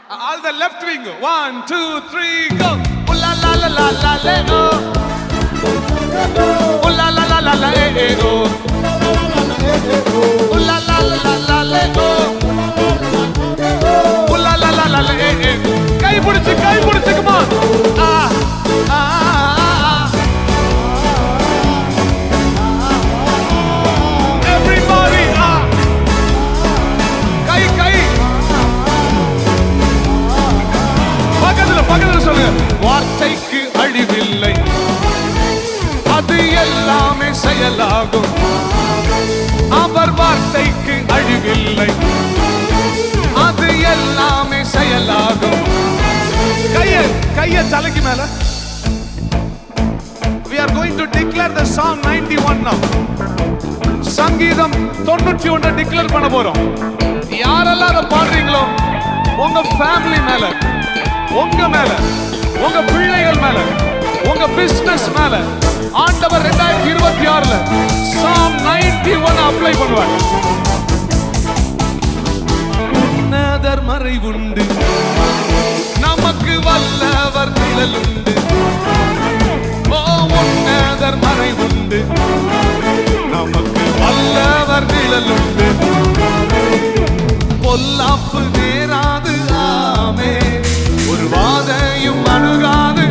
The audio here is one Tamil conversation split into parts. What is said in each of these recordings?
All the left wing. 1, 2, 3, go. Ooh la la la la la le oh. Ooh la la la la la eh oh. Ooh la la la la la le oh. Ooh la la la la la eh. Kai pidichu come on. Ah ah ah. Everybody ah. Kai பக்கத்துல சொல்லுங்க. வார்த்தைக்கு அழிவில்லை, அது எல்லாமே செயலாகும். அவர் வார்த்தைக்கு அழிவில்லை, அது எல்லாமே செயலாகும். கைய தலைக்கு மேல. We are going to declare the song 91 now. சங்கீதம் 91 டிக்ளேர் பண்ண போறோம். யாரெல்லாம் அதை பாடுறீங்களோ உங்க ஃபேமிலி மேல, உங்க மேல, உங்க பிள்ளைகள் மேல, உங்க பிசினஸ் மேல ஆண்டவர் 2026ல Psalm 91 அப்ளை பண்ணுவார். உன்னதர் மறைவுண்டு, நமக்கு வல்லவர் நிழலுண்டு. ஓ உன்னதர் மறைவுண்டு, நமக்கு வல்லவர் நிழலுண்டு. பொல்லாப்பு நேராது ஆமே, ஒரு வாதையும் அணுகாது.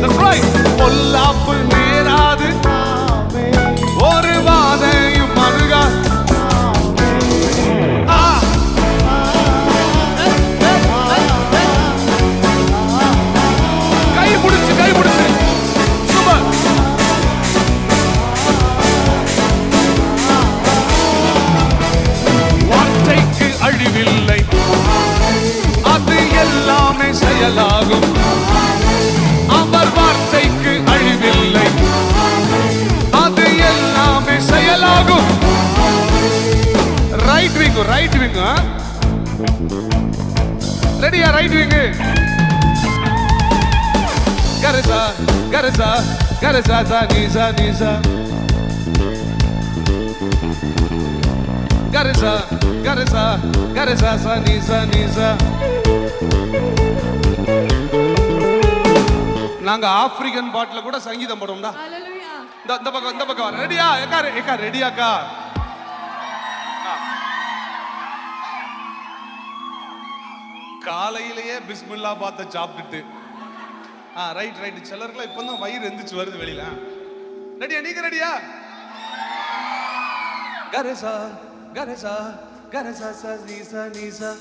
That's right. பொல்லாப்பு நேராது, ஒரு வாதையும் அணுகாது. கை பிடிச்சு சூப்பர். வார்த்தைக்கு அழிவில்லை, அது எல்லாமே செயலாகும். அவர் வார்த்தைக்கு அழிவில்லை, அது எல்லாமே செயலாகும். ரைட் விங் ரெடியா? ரைட் விங் கரசா கரசா கரசா சா நீசா நீசா கரசா கரசா கரசா சா நீசா நீசா. நாங்க ஆப்பிரிக்கன் பாட்டுல கூட சங்கீதம் போடுவோம்டா. இந்த பக்கம் ரெடியா? ஏக்கா ரெடியாக்கா? காலையிலேயே பிஸ்மில்லா பார்த்த சாப்பிட்டுட்டு ரைட் சிலருக்குலாம் இப்பதான் வயிறு எந்திரிச்சு வருது வெளியில. ரெடியா? நீங்க ரெடியா? கரசா கரசா கரசா சா நீசா நீசா.